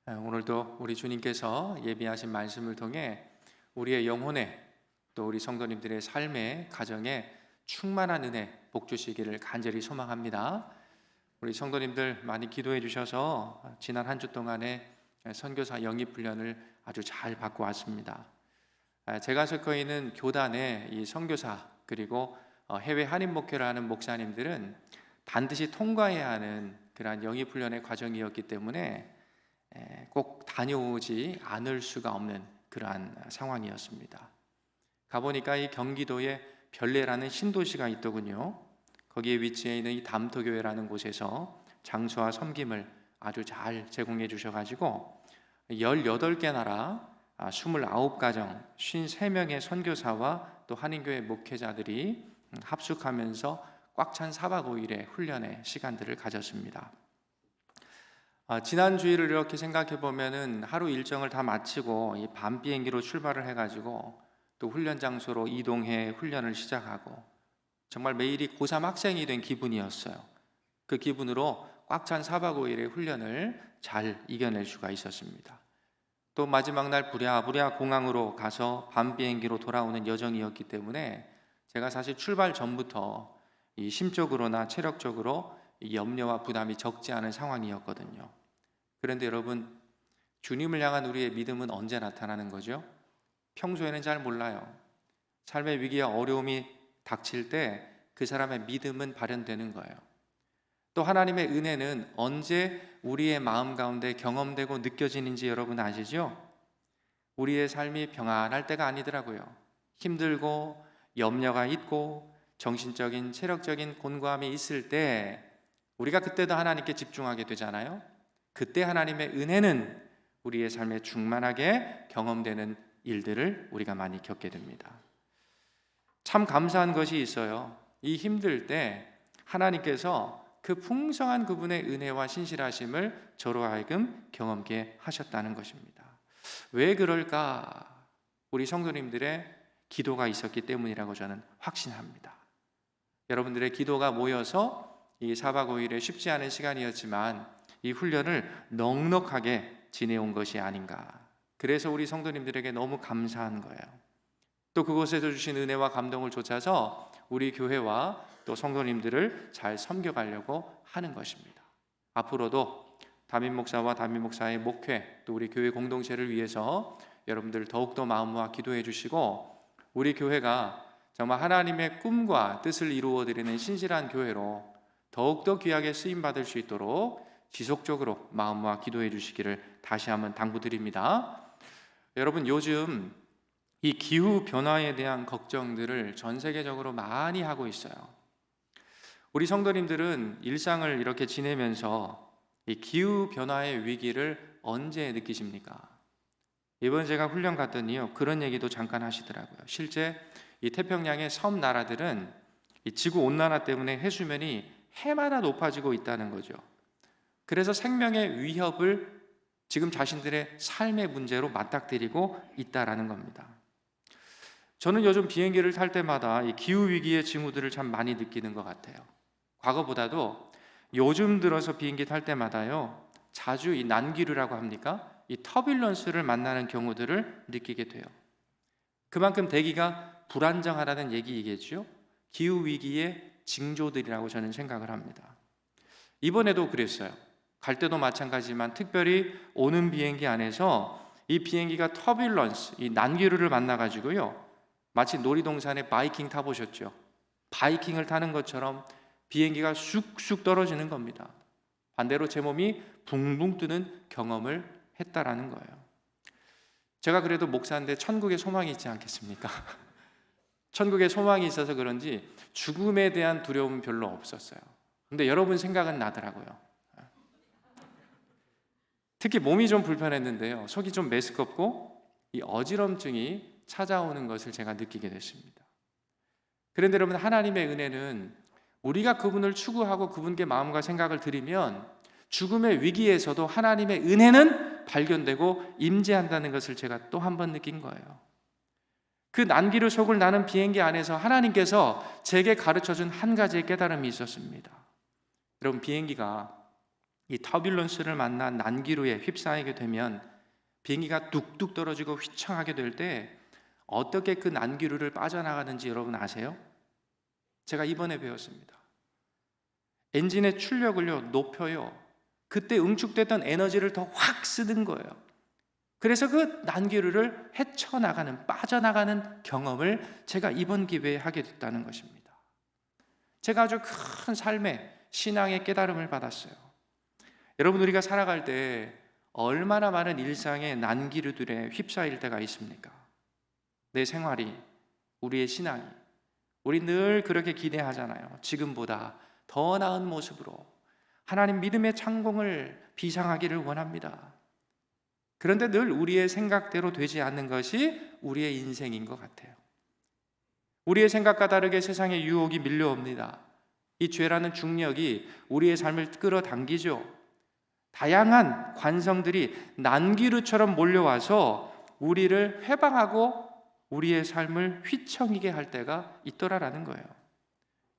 오늘도 우리 주님께서 예비하신 말씀을 통해 우리의 영혼에 또 우리 성도님들의 삶에 가정에 충만한 은혜 복 주시기를 간절히 소망합니다. 우리 성도님들 많이 기도해 주셔서 지난 한 주 동안에 선교사 영입 훈련을 아주 잘 받고 왔습니다. 제가 속해 있는 교단의 이 선교사 그리고 해외 한인 목회를 하는 목사님들은 반드시 통과해야 하는 그러한 영입 훈련의 과정이었기 때문에 꼭 다녀오지 않을 수가 없는 그러한 상황이었습니다. 가보니까 이 경기도에 별내라는 신도시가 있더군요. 거기에 위치해 있는 이 담토교회라는 곳에서 장소와 섬김을 아주 잘 제공해 주셔가지고 18개 나라 29가정 53명의 선교사와 또 한인교회 목회자들이 합숙하면서 꽉 찬 4박 5일의 훈련의 시간들을 가졌습니다. 지난 주일을 이렇게 생각해 보면은 하루 일정을 다 마치고 이 밤 비행기로 출발을 해가지고 또 훈련 장소로 이동해 훈련을 시작하고 정말 매일이 고3 학생이 된 기분이었어요. 그 기분으로 꽉 찬 4박 5일의 훈련을 잘 이겨낼 수가 있었습니다. 또 마지막 날 부랴부랴 공항으로 가서 밤 비행기로 돌아오는 여정이었기 때문에 제가 사실 출발 전부터 이 심적으로나 체력적으로 염려와 부담이 적지 않은 상황이었거든요. 그런데 여러분, 주님을 향한 우리의 믿음은 언제 나타나는 거죠? 평소에는 잘 몰라요. 삶의 위기와 어려움이 닥칠 때 그 사람의 믿음은 발현되는 거예요. 또 하나님의 은혜는 언제 우리의 마음 가운데 경험되고 느껴지는지 여러분 아시죠? 우리의 삶이 평안할 때가 아니더라고요. 힘들고 염려가 있고 정신적인 체력적인 곤고함이 있을 때 우리가 그때도 하나님께 집중하게 되잖아요. 그때 하나님의 은혜는 우리의 삶에 충만하게 경험되는 일들을 우리가 많이 겪게 됩니다. 참 감사한 것이 있어요. 이 힘들 때 하나님께서 그 풍성한 그분의 은혜와 신실하심을 저로 하여금 경험케 하셨다는 것입니다. 왜 그럴까? 우리 성도님들의 기도가 있었기 때문이라고 저는 확신합니다. 여러분들의 기도가 모여서 이 4박 5일에 쉽지 않은 시간이었지만 이 훈련을 넉넉하게 지내온 것이 아닌가. 그래서 우리 성도님들에게 너무 감사한 거예요. 또 그곳에서 주신 은혜와 감동을 좇아서 우리 교회와 또 성도님들을 잘 섬겨가려고 하는 것입니다. 앞으로도 담임 목사와 담임 목사의 목회 또 우리 교회 공동체를 위해서 여러분들 더욱더 마음 모아 기도해 주시고 우리 교회가 정말 하나님의 꿈과 뜻을 이루어드리는 신실한 교회로 더욱더 귀하게 쓰임받을 수 있도록 지속적으로 마음 모아 기도해 주시기를 다시 한번 당부드립니다. 여러분, 요즘 이 기후 변화에 대한 걱정들을 전 세계적으로 많이 하고 있어요. 우리 성도님들은 일상을 이렇게 지내면서 이 기후 변화의 위기를 언제 느끼십니까? 이번 제가 훈련 갔더니요, 그런 얘기도 잠깐 하시더라고요. 실제 이 태평양의 섬 나라들은 이 지구 온난화 때문에 해수면이 해마다 높아지고 있다는 거죠. 그래서 생명의 위협을 지금 자신들의 삶의 문제로 맞닥뜨리고 있다라는 겁니다. 저는 요즘 비행기를 탈 때마다 이 기후 위기의 징후들을 참 많이 느끼는 것 같아요. 과거보다도 요즘 들어서 비행기 탈 때마다요, 자주 이 난기류라고 합니까? 이 터뷸런스를 만나는 경우들을 느끼게 돼요. 그만큼 대기가 불안정하다는 얘기이겠죠. 기후 위기의 징조들이라고 저는 생각을 합니다. 이번에도 그랬어요. 갈 때도 마찬가지지만 특별히 오는 비행기 안에서 이 비행기가 터뷸런스, 이 난기류를 만나가지고요, 마치 놀이동산에 바이킹 타보셨죠? 바이킹을 타는 것처럼 비행기가 쑥쑥 떨어지는 겁니다. 반대로 제 몸이 붕붕 뜨는 경험을 했다라는 거예요. 제가 그래도 목사인데 천국에 소망이 있지 않겠습니까? 천국에 소망이 있어서 그런지 죽음에 대한 두려움은 별로 없었어요. 근데 여러분 생각은 나더라고요. 특히 몸이 좀 불편했는데요, 속이 좀 메스껍고 이 어지럼증이 찾아오는 것을 제가 느끼게 됐습니다. 그런데 여러분, 하나님의 은혜는 우리가 그분을 추구하고 그분께 마음과 생각을 드리면 죽음의 위기에서도 하나님의 은혜는 발견되고 임재한다는 것을 제가 또 한 번 느낀 거예요. 그 난기류 속을 나는 비행기 안에서 하나님께서 제게 가르쳐준 한 가지의 깨달음이 있었습니다. 여러분, 비행기가 이 터뷸런스를 만난 난기류에 휩싸이게 되면 비행기가 뚝뚝 떨어지고 휘청하게 될 때 어떻게 그 난기류를 빠져나가는지 여러분 아세요? 제가 이번에 배웠습니다. 엔진의 출력을요 높여요. 그때 응축됐던 에너지를 더 확 쓰는 거예요. 그래서 그 난기류를 헤쳐나가는, 빠져나가는 경험을 제가 이번 기회에 하게 됐다는 것입니다. 제가 아주 큰 삶의 신앙의 깨달음을 받았어요. 여러분, 우리가 살아갈 때 얼마나 많은 일상의 난기류들에 휩싸일 때가 있습니까? 내 생활이, 우리의 신앙이, 우리 늘 그렇게 기대하잖아요. 지금보다 더 나은 모습으로 하나님 믿음의 창공을 비상하기를 원합니다. 그런데 늘 우리의 생각대로 되지 않는 것이 우리의 인생인 것 같아요. 우리의 생각과 다르게 세상의 유혹이 밀려옵니다. 이 죄라는 중력이 우리의 삶을 끌어당기죠. 다양한 관성들이 난기류처럼 몰려와서 우리를 회방하고 우리의 삶을 휘청이게 할 때가 있더라라는 거예요.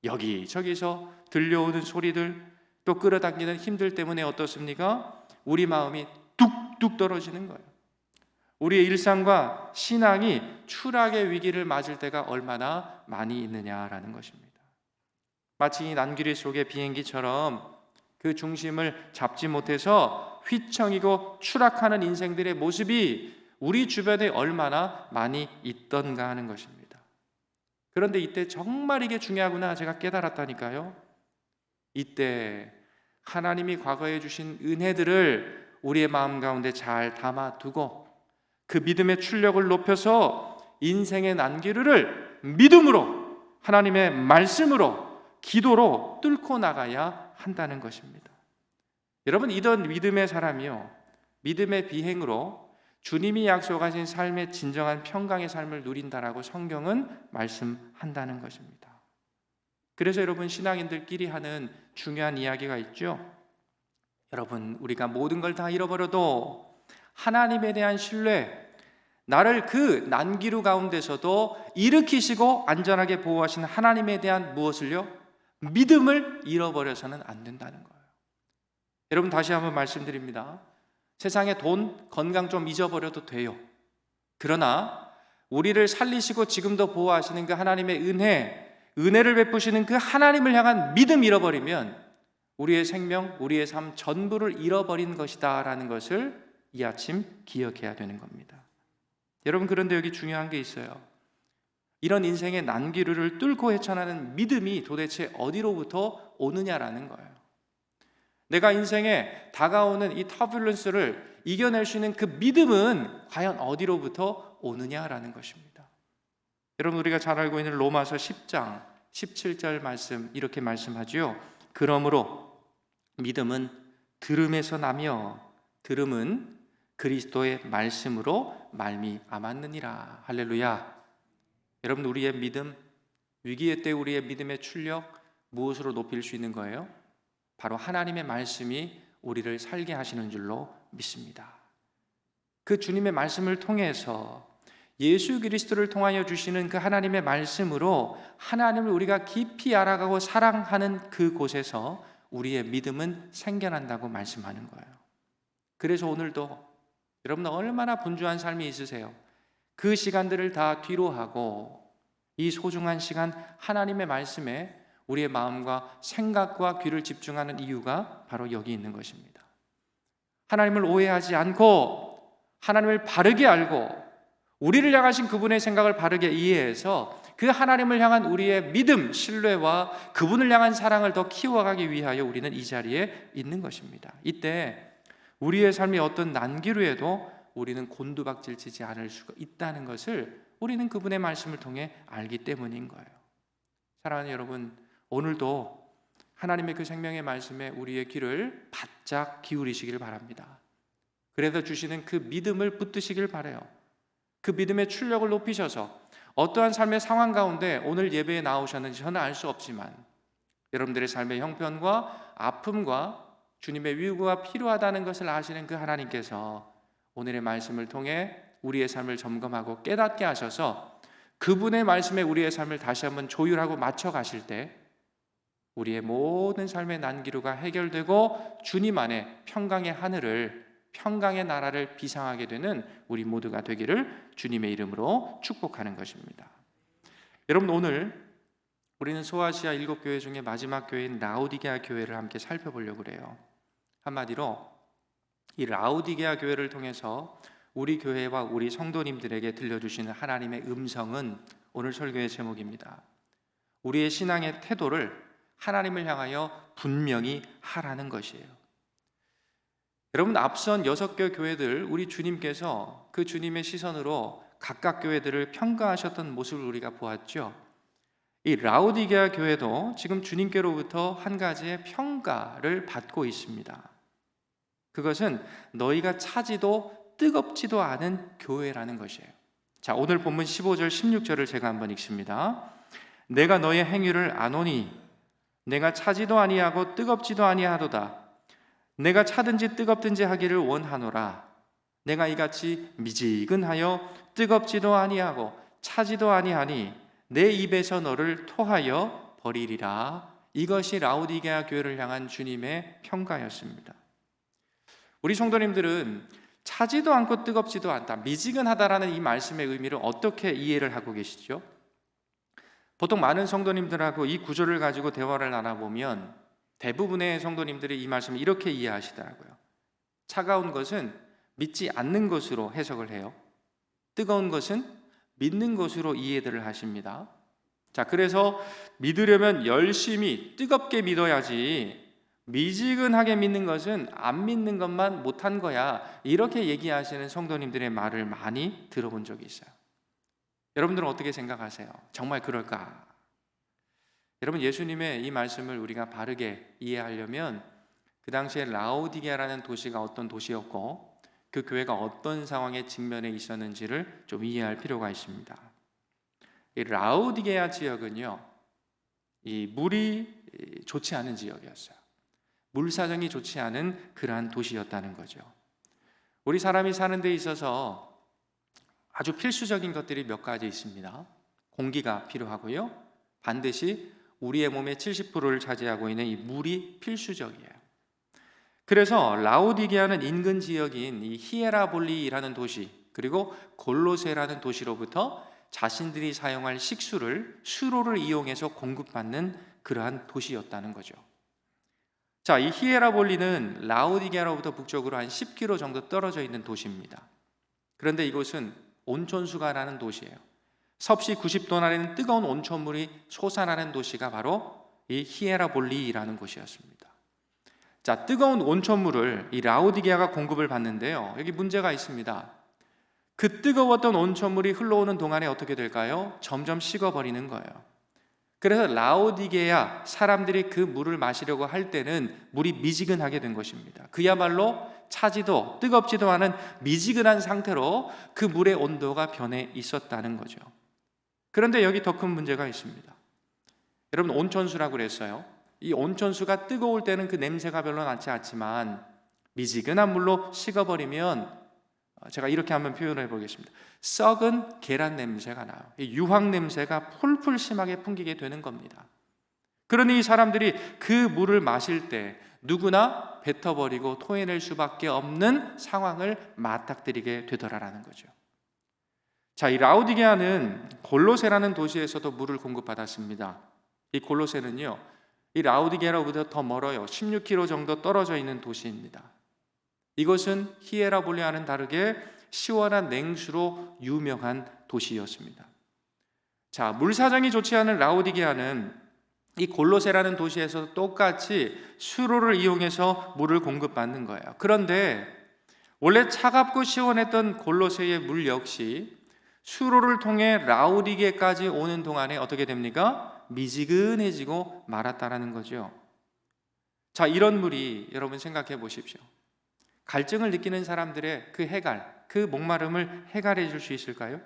여기저기서 들려오는 소리들, 또 끌어당기는 힘들 때문에 어떻습니까? 우리 마음이 뚝뚝 떨어지는 거예요. 우리의 일상과 신앙이 추락의 위기를 맞을 때가 얼마나 많이 있느냐라는 것입니다. 마치 이 난기류 속의 비행기처럼 그 중심을 잡지 못해서 휘청이고 추락하는 인생들의 모습이 우리 주변에 얼마나 많이 있던가 하는 것입니다. 그런데 이때 정말 이게 중요하구나 제가 깨달았다니까요. 이때 하나님이 과거에 주신 은혜들을 우리의 마음 가운데 잘 담아두고 그 믿음의 출력을 높여서 인생의 난기류를 믿음으로, 하나님의 말씀으로, 기도로 뚫고 나가야 한다는 것입니다. 여러분, 이런 믿음의 사람이요, 믿음의 비행으로 주님이 약속하신 삶의 진정한 평강의 삶을 누린다라고 성경은 말씀한다는 것입니다. 그래서 여러분, 신앙인들끼리 하는 중요한 이야기가 있죠. 여러분, 우리가 모든 걸 다 잃어버려도 하나님에 대한 신뢰, 나를 그 난기류 가운데서도 일으키시고 안전하게 보호하시는 하나님에 대한 무엇을요? 믿음을 잃어버려서는 안 된다는 거예요. 여러분, 다시 한번 말씀드립니다. 세상에 돈, 건강 좀 잊어버려도 돼요. 그러나 우리를 살리시고 지금도 보호하시는 그 하나님의 은혜를 베푸시는 그 하나님을 향한 믿음 잃어버리면 우리의 생명, 우리의 삶 전부를 잃어버린 것이다 라는 것을 이 아침 기억해야 되는 겁니다. 여러분, 그런데 여기 중요한 게 있어요. 이런 인생의 난기류를 뚫고 헤쳐나가는 믿음이 도대체 어디로부터 오느냐라는 거예요. 내가 인생에 다가오는 이 터뷸런스를 이겨낼 수 있는 그 믿음은 과연 어디로부터 오느냐라는 것입니다. 여러분, 우리가 잘 알고 있는 로마서 10장 17절 말씀, 이렇게 말씀하지요. 그러므로 믿음은 들음에서 나며 들음은 그리스도의 말씀으로 말미암았느니라. 할렐루야. 여러분, 우리의 믿음, 위기의 때 우리의 믿음의 출력 무엇으로 높일 수 있는 거예요? 바로 하나님의 말씀이 우리를 살게 하시는 줄로 믿습니다. 그 주님의 말씀을 통해서 예수 그리스도를 통하여 주시는 그 하나님의 말씀으로 하나님을 우리가 깊이 알아가고 사랑하는 그곳에서 우리의 믿음은 생겨난다고 말씀하는 거예요. 그래서 오늘도 여러분, 얼마나 분주한 삶이 있으세요? 그 시간들을 다 뒤로 하고 이 소중한 시간 하나님의 말씀에 우리의 마음과 생각과 귀를 집중하는 이유가 바로 여기 있는 것입니다. 하나님을 오해하지 않고 하나님을 바르게 알고 우리를 향하신 그분의 생각을 바르게 이해해서 그 하나님을 향한 우리의 믿음, 신뢰와 그분을 향한 사랑을 더 키워가기 위하여 우리는 이 자리에 있는 것입니다. 이때 우리의 삶이 어떤 난기류에도 우리는 곤두박질치지 않을 수가 있다는 것을 우리는 그분의 말씀을 통해 알기 때문인 거예요. 사랑하는 여러분, 오늘도 하나님의 그 생명의 말씀에 우리의 귀를 바짝 기울이시길 바랍니다. 그래서 주시는 그 믿음을 붙드시길 바라요. 그 믿음의 출력을 높이셔서 어떠한 삶의 상황 가운데 오늘 예배에 나오셨는지 저는 알 수 없지만 여러분들의 삶의 형편과 아픔과 주님의 위로가 필요하다는 것을 아시는 그 하나님께서 오늘의 말씀을 통해 우리의 삶을 점검하고 깨닫게 하셔서 그분의 말씀에 우리의 삶을 다시 한번 조율하고 맞춰 가실 때 우리의 모든 삶의 난기류가 해결되고 주님 안에 평강의 하늘을, 평강의 나라를 비상하게 되는 우리 모두가 되기를 주님의 이름으로 축복하는 것입니다. 여러분, 오늘 우리는 소아시아 7교회 중에 마지막 교회인 라오디게아 교회를 함께 살펴보려고 그래요. 한마디로 이 라오디게아 교회를 통해서 우리 교회와 우리 성도님들에게 들려주시는 하나님의 음성은 오늘 설교의 제목입니다. 우리의 신앙의 태도를 하나님을 향하여 분명히 하라는 것이에요. 여러분, 앞선 6개 교회들, 우리 주님께서 그 주님의 시선으로 각각 교회들을 평가하셨던 모습을 우리가 보았죠. 이 라오디게아 교회도 지금 주님께로부터 한 가지의 평가를 받고 있습니다. 그것은 너희가 차지도 뜨겁지도 않은 교회라는 것이에요. 자, 오늘 본문 15절 16절을 제가 한번 읽습니다. 내가 너의 행위를 아노니 내가 차지도 아니하고 뜨겁지도 아니하도다. 내가 차든지 뜨겁든지 하기를 원하노라. 내가 이같이 미지근하여 뜨겁지도 아니하고 차지도 아니하니 내 입에서 너를 토하여 버리리라. 이것이 라오디게아 교회를 향한 주님의 평가였습니다. 우리 성도님들은 차지도 않고 뜨겁지도 않다, 미지근하다라는 이 말씀의 의미를 어떻게 이해를 하고 계시죠? 보통 많은 성도님들하고 이 구절을 가지고 대화를 나눠보면 대부분의 성도님들이 이 말씀을 이렇게 이해하시더라고요. 차가운 것은 믿지 않는 것으로 해석을 해요. 뜨거운 것은 믿는 것으로 이해들을 하십니다. 자, 그래서 믿으려면 열심히 뜨겁게 믿어야지 미지근하게 믿는 것은 안 믿는 것만 못한 거야, 이렇게 얘기하시는 성도님들의 말을 많이 들어본 적이 있어요. 여러분들은 어떻게 생각하세요? 정말 그럴까? 여러분, 예수님의 이 말씀을 우리가 바르게 이해하려면 그 당시에 라오디게아라는 도시가 어떤 도시였고 그 교회가 어떤 상황에 직면해 있었는지를 좀 이해할 필요가 있습니다. 이 라오디게아 지역은요, 이 물이 좋지 않은 지역이었어요. 물 사정이 좋지 않은 그러한 도시였다는 거죠. 우리 사람이 사는 데 있어서 아주 필수적인 것들이 몇 가지 있습니다. 공기가 필요하고요, 반드시 우리의 몸의 70%를 차지하고 있는 이 물이 필수적이에요. 그래서 라오디게아는 인근 지역인 이 히에라볼리라는 도시, 그리고 골로세라는 도시로부터 자신들이 사용할 식수를 수로를 이용해서 공급받는 그러한 도시였다는 거죠. 자, 이 히에라볼리는 라오디게아로부터 북쪽으로 한 10km 정도 떨어져 있는 도시입니다. 그런데 이곳은 온천수가 나는 도시예요. 섭씨 90도 아래는 뜨거운 온천물이 솟아나는 도시가 바로 이 히에라볼리라는 곳이었습니다. 자, 뜨거운 온천물을 이 라오디게아가 공급을 받는데요, 여기 문제가 있습니다. 그 뜨거웠던 온천물이 흘러오는 동안에 어떻게 될까요? 점점 식어버리는 거예요. 그래서 라오디게아 사람들이 그 물을 마시려고 할 때는 물이 미지근하게 된 것입니다. 그야말로 차지도 뜨겁지도 않은 미지근한 상태로 그 물의 온도가 변해 있었다는 거죠. 그런데 여기 더 큰 문제가 있습니다. 여러분, 온천수라고 그랬어요. 이 온천수가 뜨거울 때는 그 냄새가 별로 나지 않지만 미지근한 물로 식어버리면, 제가 이렇게 한번 표현해 보겠습니다. 썩은 계란 냄새가 나요. 유황 냄새가 풀풀 심하게 풍기게 되는 겁니다. 그러니 이 사람들이 그 물을 마실 때 누구나 뱉어버리고 토해낼 수밖에 없는 상황을 맞닥뜨리게 되더라라는 거죠. 자, 이 라오디게아는 골로세라는 도시에서도 물을 공급받았습니다. 이 골로세는요, 이 라오디게아로부터 더 멀어요. 16km 정도 떨어져 있는 도시입니다. 이것은 히에라볼리와는 다르게 시원한 냉수로 유명한 도시였습니다. 자, 물 사정이 좋지 않은 라오디게아는 이 골로세라는 도시에서 똑같이 수로를 이용해서 물을 공급받는 거예요. 그런데 원래 차갑고 시원했던 골로세의 물 역시 수로를 통해 라오디게까지 오는 동안에 어떻게 됩니까? 미지근해지고 말았다라는 거죠. 자, 이런 물이 여러분 생각해 보십시오. 갈증을 느끼는 사람들의 그 해갈, 그 목마름을 해갈해 줄 수 있을까요?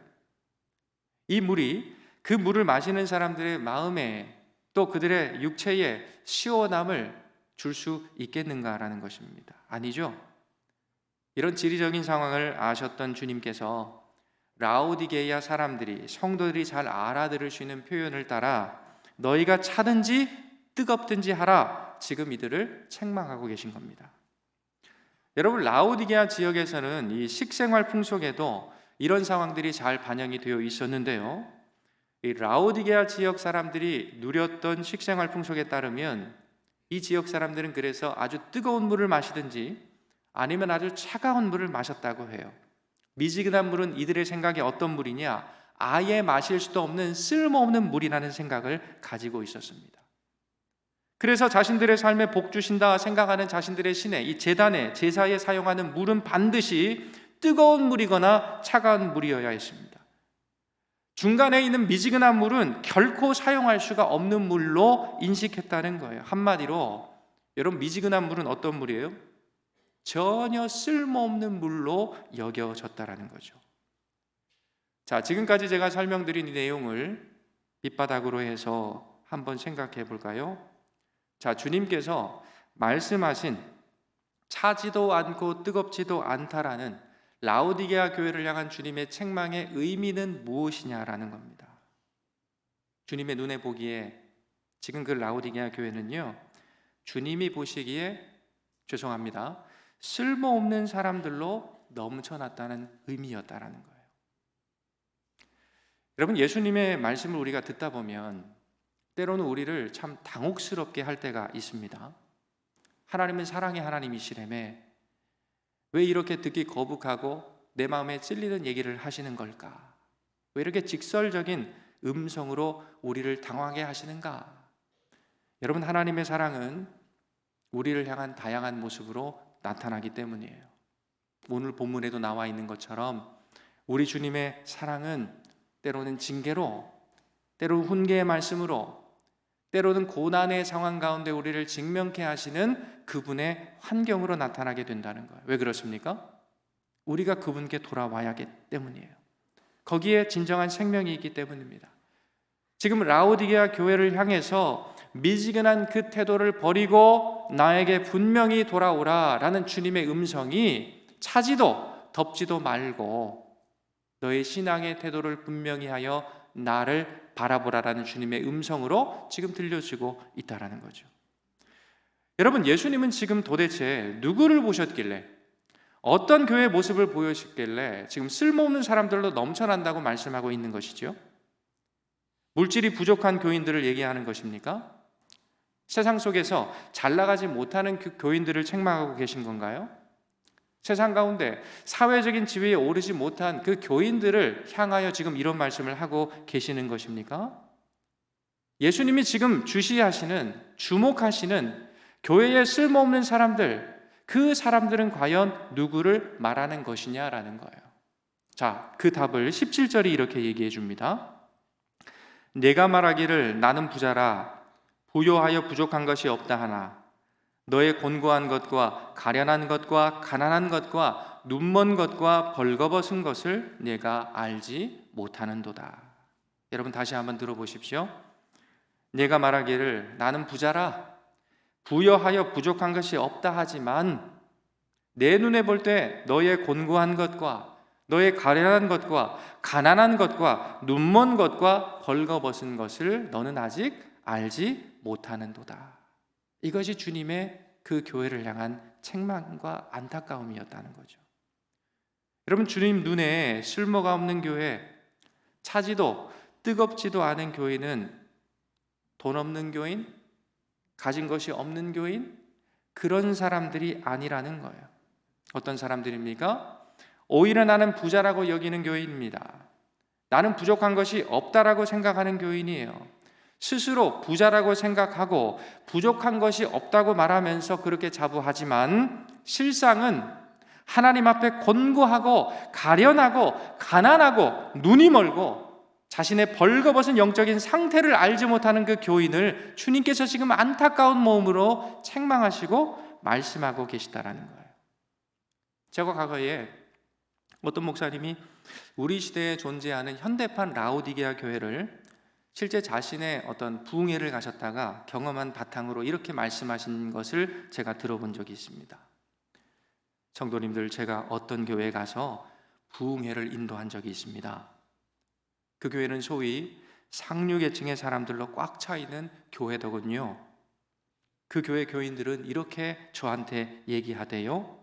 이 물이 그 물을 마시는 사람들의 마음에 또 그들의 육체에 시원함을 줄 수 있겠는가라는 것입니다. 아니죠. 이런 지리적인 상황을 아셨던 주님께서 라오디게아 사람들이, 성도들이 잘 알아들을 수 있는 표현을 따라 너희가 차든지 뜨겁든지 하라. 지금 이들을 책망하고 계신 겁니다. 여러분, 라오디게아 지역에서는 이 식생활 풍속에도 이런 상황들이 잘 반영이 되어 있었는데요. 이 라오디게아 지역 사람들이 누렸던 식생활 풍속에 따르면 이 지역 사람들은 그래서 아주 뜨거운 물을 마시든지 아니면 아주 차가운 물을 마셨다고 해요. 미지근한 물은 이들의 생각에 어떤 물이냐? 아예 마실 수도 없는 쓸모없는 물이라는 생각을 가지고 있었습니다. 그래서 자신들의 삶에 복 주신다 생각하는 자신들의 신에, 이 제단에, 제사에 사용하는 물은 반드시 뜨거운 물이거나 차가운 물이어야 했습니다. 중간에 있는 미지근한 물은 결코 사용할 수가 없는 물로 인식했다는 거예요. 한마디로 여러분, 미지근한 물은 어떤 물이에요? 전혀 쓸모없는 물로 여겨졌다라는 거죠. 자, 지금까지 제가 설명드린 이 내용을 밑바닥으로 해서 한번 생각해 볼까요? 자, 주님께서 말씀하신 차지도 않고 뜨겁지도 않다라는 라오디게아 교회를 향한 주님의 책망의 의미는 무엇이냐라는 겁니다. 주님의 눈에 보기에 지금 그 라오디게아 교회는요, 주님이 보시기에 죄송합니다, 쓸모없는 사람들로 넘쳐났다는 의미였다라는 거예요. 여러분, 예수님의 말씀을 우리가 듣다 보면 때로는 우리를 참 당혹스럽게 할 때가 있습니다. 하나님은 사랑의 하나님이시라며 왜 이렇게 듣기 거북하고 내 마음에 찔리는 얘기를 하시는 걸까? 왜 이렇게 직설적인 음성으로 우리를 당황하게 하시는가? 여러분, 하나님의 사랑은 우리를 향한 다양한 모습으로 나타나기 때문이에요. 오늘 본문에도 나와 있는 것처럼 우리 주님의 사랑은 때로는 징계로, 때로는 훈계의 말씀으로, 때로는 고난의 상황 가운데 우리를 직면케 하시는 그분의 환경으로 나타나게 된다는 거예요. 왜 그렇습니까? 우리가 그분께 돌아와야 하기 때문이에요. 거기에 진정한 생명이 있기 때문입니다. 지금 라오디게아 교회를 향해서 미지근한 그 태도를 버리고 나에게 분명히 돌아오라라는 주님의 음성이 차지도 덥지도 말고 너의 신앙의 태도를 분명히 하여 나를 바라보라라는 주님의 음성으로 지금 들려지고 있다라는 거죠. 여러분, 예수님은 지금 도대체 누구를 보셨길래, 어떤 교회의 모습을 보여주셨길래 지금 쓸모없는 사람들로 넘쳐난다고 말씀하고 있는 것이죠? 물질이 부족한 교인들을 얘기하는 것입니까? 세상 속에서 잘 나가지 못하는 교인들을 책망하고 계신 건가요? 세상 가운데 사회적인 지위에 오르지 못한 그 교인들을 향하여 지금 이런 말씀을 하고 계시는 것입니까? 예수님이 지금 주시하시는, 주목하시는 교회에 쓸모없는 사람들, 그 사람들은 과연 누구를 말하는 것이냐라는 거예요. 자, 그 답을 17절이 이렇게 얘기해 줍니다. 내가 말하기를 나는 부자라 부요하여 부족한 것이 없다 하나 너의 곤고한 것과 가련한 것과 가난한 것과 눈먼 것과 벌거벗은 것을 내가 알지 못하는도다. 여러분, 다시 한번 들어보십시오. 내가 말하기를 나는 부자라 부여하여 부족한 것이 없다 하지만 내 눈에 볼 때 너의 곤고한 것과 너의 가련한 것과 가난한 것과 눈먼 것과 벌거벗은 것을 너는 아직 알지 못하는도다. 이것이 주님의 그 교회를 향한 책망과 안타까움이었다는 거죠. 여러분, 주님 눈에 쓸모가 없는 교회, 차지도 뜨겁지도 않은 교인은 돈 없는 교인, 가진 것이 없는 교인, 그런 사람들이 아니라는 거예요. 어떤 사람들입니까? 오히려 나는 부자라고 여기는 교인입니다. 나는 부족한 것이 없다라고 생각하는 교인이에요. 스스로 부자라고 생각하고 부족한 것이 없다고 말하면서 그렇게 자부하지만 실상은 하나님 앞에 곤고하고 가련하고 가난하고 눈이 멀고 자신의 벌거벗은 영적인 상태를 알지 못하는 그 교인을 주님께서 지금 안타까운 마음으로 책망하시고 말씀하고 계시다라는 거예요. 제가 과거에 어떤 목사님이 우리 시대에 존재하는 현대판 라오디게아 교회를 실제 자신의 어떤 부흥회를 가셨다가 경험한 바탕으로 이렇게 말씀하신 것을 제가 들어본 적이 있습니다. 성도님들, 제가 어떤 교회에 가서 부흥회를 인도한 적이 있습니다. 그 교회는 소위 상류계층의 사람들로 꽉 차 있는 교회더군요. 그 교회 교인들은 이렇게 저한테 얘기하대요.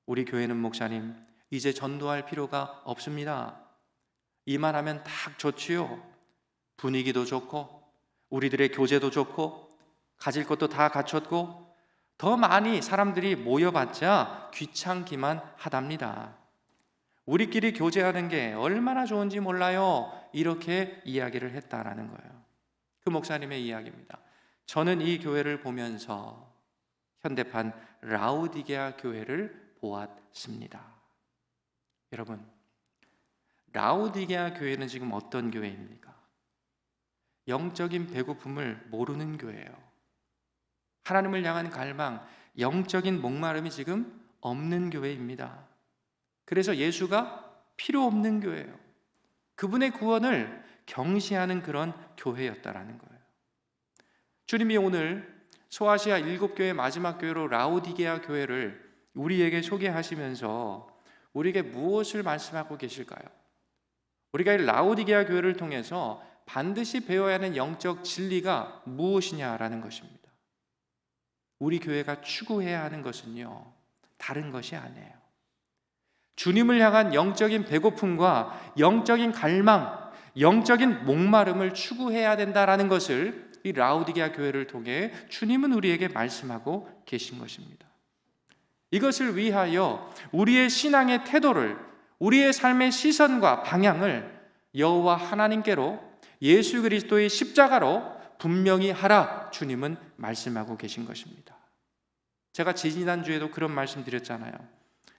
우리 교회는 목사님, 이제 전도할 필요가 없습니다. 이만하면 딱 좋지요. 분위기도 좋고 우리들의 교제도 좋고 가질 것도 다 갖췄고 더 많이 사람들이 모여봤자 귀찮기만 하답니다. 우리끼리 교제하는 게 얼마나 좋은지 몰라요. 이렇게 이야기를 했다라는 거예요. 그 목사님의 이야기입니다. 저는 이 교회를 보면서 현대판 라우디게아 교회를 보았습니다. 여러분, 라우디게아 교회는 지금 어떤 교회입니까? 영적인 배고픔을 모르는 교회예요. 하나님을 향한 갈망, 영적인 목마름이 지금 없는 교회입니다. 그래서 예수가 필요 없는 교회예요. 그분의 구원을 경시하는 그런 교회였다라는 거예요. 주님이 오늘 소아시아 7교회 마지막 교회로 라우디게아 교회를 우리에게 소개하시면서 우리에게 무엇을 말씀하고 계실까요? 우리가 이 라우디게아 교회를 통해서 반드시 배워야 하는 영적 진리가 무엇이냐라는 것입니다. 우리 교회가 추구해야 하는 것은요, 다른 것이 아니에요. 주님을 향한 영적인 배고픔과 영적인 갈망, 영적인 목마름을 추구해야 된다라는 것을 이 라우디게아 교회를 통해 주님은 우리에게 말씀하고 계신 것입니다. 이것을 위하여 우리의 신앙의 태도를, 우리의 삶의 시선과 방향을 여호와 하나님께로, 예수 그리스도의 십자가로 분명히 하라 주님은 말씀하고 계신 것입니다. 제가 지지난주에도 그런 말씀 드렸잖아요.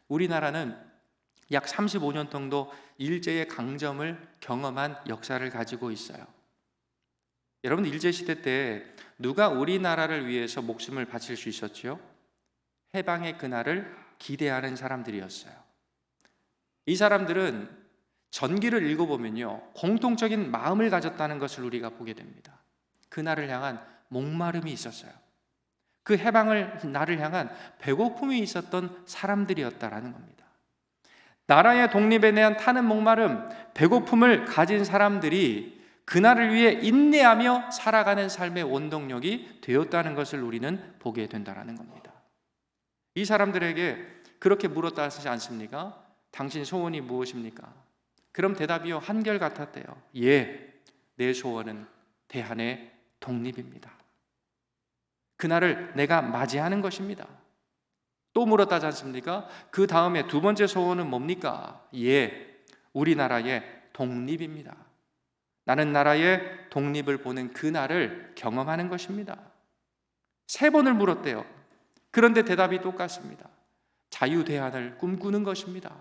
우리나라는 약 35년 정도 일제의 강점을 경험한 역사를 가지고 있어요. 여러분, 일제시대 때 누가 우리나라를 위해서 목숨을 바칠 수 있었지요? 해방의 그날을 기대하는 사람들이었어요. 이 사람들은 전기를 읽어보면요, 공통적인 마음을 가졌다는 것을 우리가 보게 됩니다. 그날을 향한 목마름이 있었어요. 그 해방을 날을 향한 배고픔이 있었던 사람들이었다라는 겁니다. 나라의 독립에 대한 타는 목마름, 배고픔을 가진 사람들이 그날을 위해 인내하며 살아가는 삶의 원동력이 되었다는 것을 우리는 보게 된다는 겁니다. 이 사람들에게 그렇게 물었다 하지 않습니까? 당신 소원이 무엇입니까? 그럼 대답이요, 한결같았대요. 예, 내 소원은 대한의 독립입니다. 그날을 내가 맞이하는 것입니다. 또 물었다지 않습니까? 그 다음에 두 번째 소원은 뭡니까? 예, 우리나라의 독립입니다. 나는 나라의 독립을 보는 그날을 경험하는 것입니다. 3번을 물었대요. 그런데 대답이 똑같습니다. 자유대한을 꿈꾸는 것입니다.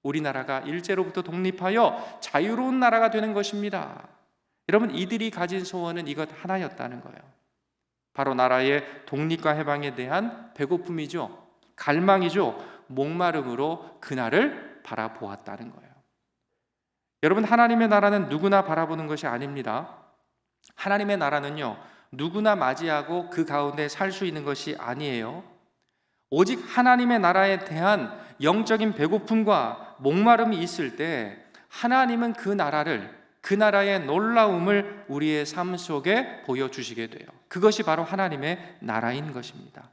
우리나라가 일제로부터 독립하여 자유로운 나라가 되는 것입니다. 여러분, 이들이 가진 소원은 이것 하나였다는 거예요. 바로 나라의 독립과 해방에 대한 배고픔이죠. 갈망이죠. 목마름으로 그날을 바라보았다는 거예요. 여러분, 하나님의 나라는 누구나 바라보는 것이 아닙니다. 하나님의 나라는요, 누구나 맞이하고 그 가운데 살 수 있는 것이 아니에요. 오직 하나님의 나라에 대한 영적인 배고픔과 목마름이 있을 때 하나님은 그 나라를, 그 나라의 놀라움을 우리의 삶 속에 보여주시게 돼요. 그것이 바로 하나님의 나라인 것입니다.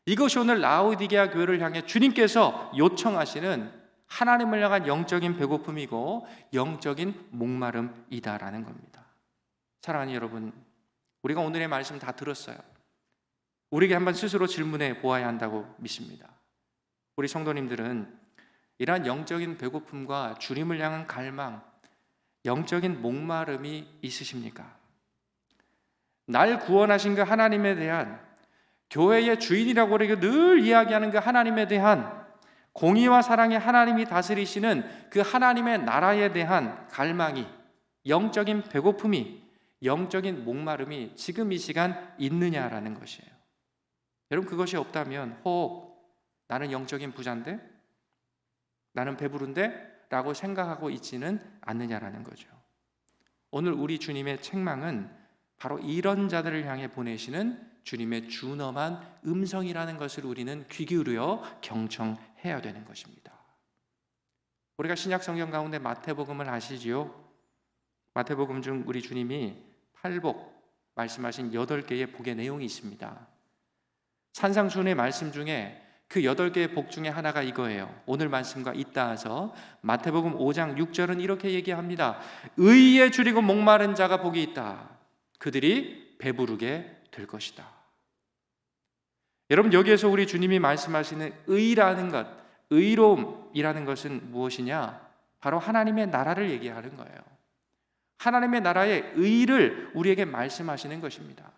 이것이 오늘 라우디게아 교회를 향해 주님께서 요청하시는 하나님을 향한 영적인 배고픔이고 영적인 목마름이다라는 겁니다. 사랑하는 여러분, 우리가 오늘의 말씀 다 들었어요. 우리에게 한번 스스로 질문해 보아야 한다고 믿습니다. 우리 성도님들은 이러한 영적인 배고픔과 주님을 향한 갈망, 영적인 목마름이 있으십니까? 날 구원하신 그 하나님에 대한, 교회의 주인이라고 우리가 늘 이야기하는 그 하나님에 대한, 공의와 사랑의 하나님이 다스리시는 그 하나님의 나라에 대한 갈망이, 영적인 배고픔이, 영적인 목마름이 지금 이 시간 있느냐라는 것이에요. 여러분, 그것이 없다면 혹 나는 영적인 부자인데, 나는 배부른데 라고 생각하고 있지는 않느냐라는 거죠. 오늘 우리 주님의 책망은 바로 이런 자들을 향해 보내시는 주님의 준엄한 음성이라는 것을 우리는 귀 기울여 경청해야 되는 것입니다. 우리가 신약 성경 가운데 마태복음을 아시지요? 마태복음 중 우리 주님이 팔복 말씀하신 8개의 복의 내용이 있습니다. 산상수훈의 말씀 중에 그 8개의 복 중에 하나가 이거예요. 오늘 말씀과 잇따라서 마태복음 5장 6절은 이렇게 얘기합니다. 의에 줄이고 목마른 자가 복이 있다. 그들이 배부르게 될 것이다. 여러분, 여기에서 우리 주님이 말씀하시는 의라는 것, 의로움이라는 것은 무엇이냐? 바로 하나님의 나라를 얘기하는 거예요. 하나님의 나라의 의를 우리에게 말씀하시는 것입니다.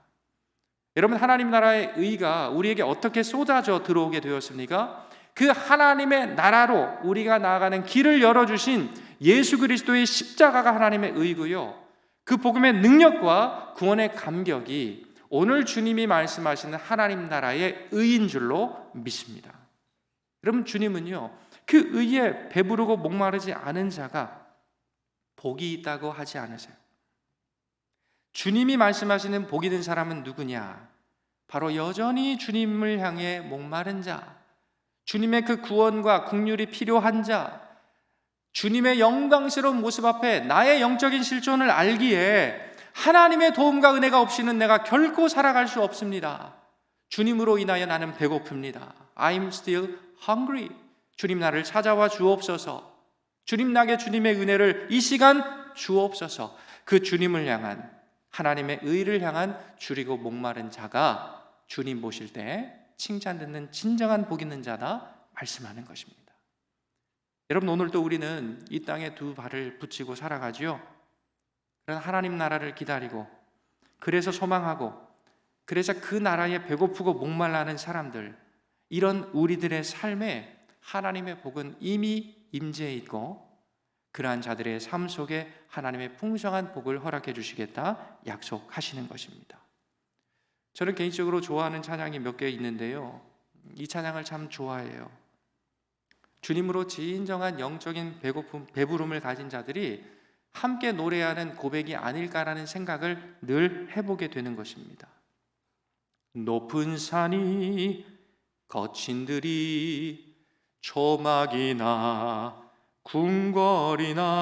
여러분, 하나님 나라의 의가 우리에게 어떻게 쏟아져 들어오게 되었습니까? 그 하나님의 나라로 우리가 나아가는 길을 열어주신 예수 그리스도의 십자가가 하나님의 의고요, 그 복음의 능력과 구원의 감격이 오늘 주님이 말씀하시는 하나님 나라의 의인 줄로 믿습니다. 여러분, 주님은요, 그 의에 배부르고 목마르지 않은 자가 복이 있다고 하지 않으세요. 주님이 말씀하시는 복이 있는 사람은 누구냐? 바로 여전히 주님을 향해 목마른 자, 주님의 그 구원과 긍휼이 필요한 자, 주님의 영광스러운 모습 앞에 나의 영적인 실존을 알기에 하나님의 도움과 은혜가 없이는 내가 결코 살아갈 수 없습니다. 주님으로 인하여 나는 배고픕니다. I'm still hungry. 주님 나를 찾아와 주옵소서. 주님 나게 주님의 은혜를 이 시간 주옵소서. 그 주님을 향한, 하나님의 의를 향한 줄이고 목마른 자가 주님 보실 때 칭찬 듣는 진정한 복 있는 자다 말씀하는 것입니다. 여러분, 오늘도 우리는 이 땅에 두 발을 붙이고 살아가지요. 그런 하나님 나라를 기다리고, 그래서 소망하고, 그래서 그 나라에 배고프고 목말라하는 사람들, 이런 우리들의 삶에 하나님의 복은 이미 임재해 있고, 그러한 자들의 삶 속에 하나님의 풍성한 복을 허락해 주시겠다 약속하시는 것입니다. 저는 개인적으로 좋아하는 찬양이 몇 개 있는데요, 이 찬양을 참 좋아해요. 주님으로 진정한 영적인 배부름을 가진 자들이 함께 노래하는 고백이 아닐까라는 생각을 늘 해보게 되는 것입니다. 높은 산이 거친 들이 초막이나 궁궐이나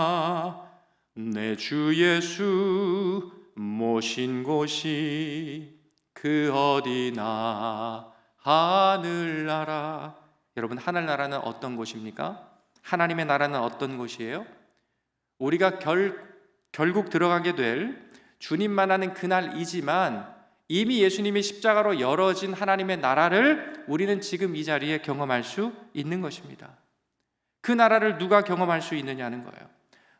내 주 예수 모신 곳이 그 어디나 하늘나라. 여러분, 하늘나라는 어떤 곳입니까? 하나님의 나라는 어떤 곳이에요? 우리가 결국 들어가게 될 주님만 하는 그날이지만 이미 예수님이 십자가로 열어진 하나님의 나라를 우리는 지금 이 자리에 경험할 수 있는 것입니다. 그 나라를 누가 경험할 수 있느냐는 거예요.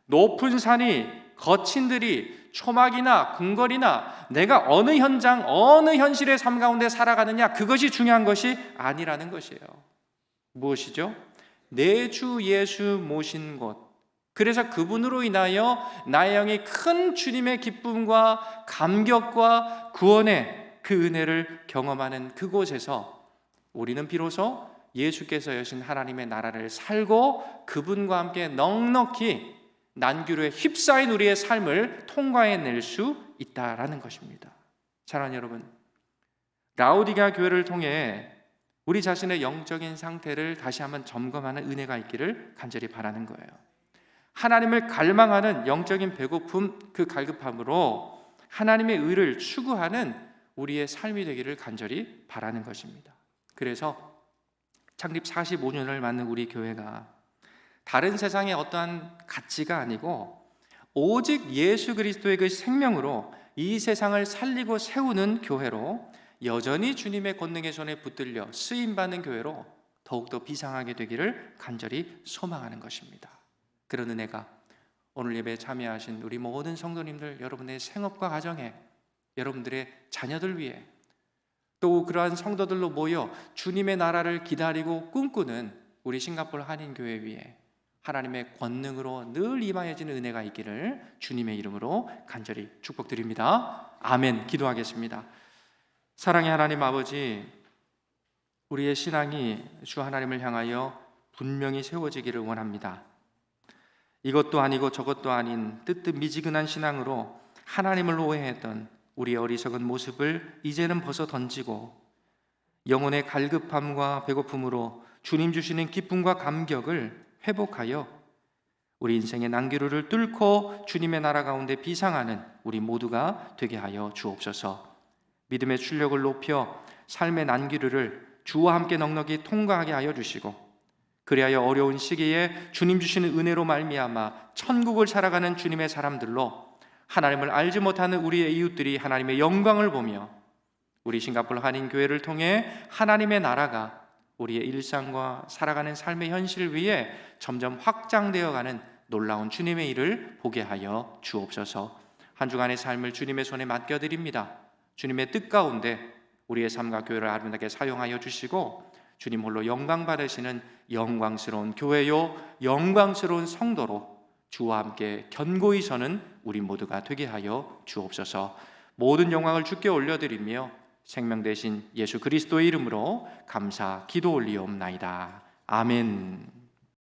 높은 산이 거친 들이 초막이나 궁궐이나 내가 어느 현장, 어느 현실의 삶 가운데 살아가느냐, 그것이 중요한 것이 아니라는 것이에요. 무엇이죠? 내 주 예수 모신 곳. 그래서 그분으로 인하여 나의 영이 큰 주님의 기쁨과 감격과 구원의 그 은혜를 경험하는 그곳에서 우리는 비로소 예수께서 여신 하나님의 나라를 살고 그분과 함께 넉넉히 난규로에 휩싸인 우리의 삶을 통과해낼 수 있다라는 것입니다. 사랑하는 여러분, 라오디게아 교회를 통해 우리 자신의 영적인 상태를 다시 한번 점검하는 은혜가 있기를 간절히 바라는 거예요. 하나님을 갈망하는 영적인 배고픔, 그 갈급함으로 하나님의 의를 추구하는 우리의 삶이 되기를 간절히 바라는 것입니다. 그래서 창립 45년을 맞는 우리 교회가 다른 세상의 어떠한 가치가 아니고 오직 예수 그리스도의 그 생명으로 이 세상을 살리고 세우는 교회로, 여전히 주님의 권능의 손에 붙들려 쓰임받는 교회로 더욱더 비상하게 되기를 간절히 소망하는 것입니다. 그런 은혜가 오늘 예배에 참여하신 우리 모든 성도님들, 여러분의 생업과 가정에, 여러분들의 자녀들 위해, 또 그러한 성도들로 모여 주님의 나라를 기다리고 꿈꾸는 우리 싱가포르 한인교회 위에 하나님의 권능으로 늘 임하여지는 은혜가 있기를 주님의 이름으로 간절히 축복드립니다. 아멘. 기도하겠습니다. 사랑의 하나님 아버지, 우리의 신앙이 주 하나님을 향하여 분명히 세워지기를 원합니다. 이것도 아니고 저것도 아닌 뜨뜻미지근한 신앙으로 하나님을 오해했던 우리의 어리석은 모습을 이제는 벗어 던지고 영혼의 갈급함과 배고픔으로 주님 주시는 기쁨과 감격을 회복하여 우리 인생의 난기류를 뚫고 주님의 나라 가운데 비상하는 우리 모두가 되게 하여 주옵소서. 믿음의 출력을 높여 삶의 난기류를 주와 함께 넉넉히 통과하게 하여 주시고, 그리하여 어려운 시기에 주님 주시는 은혜로 말미암아 천국을 살아가는 주님의 사람들로 하나님을 알지 못하는 우리의 이웃들이 하나님의 영광을 보며 우리 싱가포르 한인교회를 통해 하나님의 나라가 우리의 일상과 살아가는 삶의 현실 위에 점점 확장되어가는 놀라운 주님의 일을 보게 하여 주옵소서. 한 주간의 삶을 주님의 손에 맡겨드립니다. 주님의 뜻 가운데 우리의 삶과 교회를 아름답게 사용하여 주시고, 주님 홀로 영광 받으시는 영광스러운 교회요 영광스러운 성도로 주와 함께 견고히 서는 우리 모두가 되게 하여 주옵소서. 모든 영광을 주께 올려드리며 생명 되신 예수 그리스도의 이름으로 감사 기도 올리옵나이다. 아멘.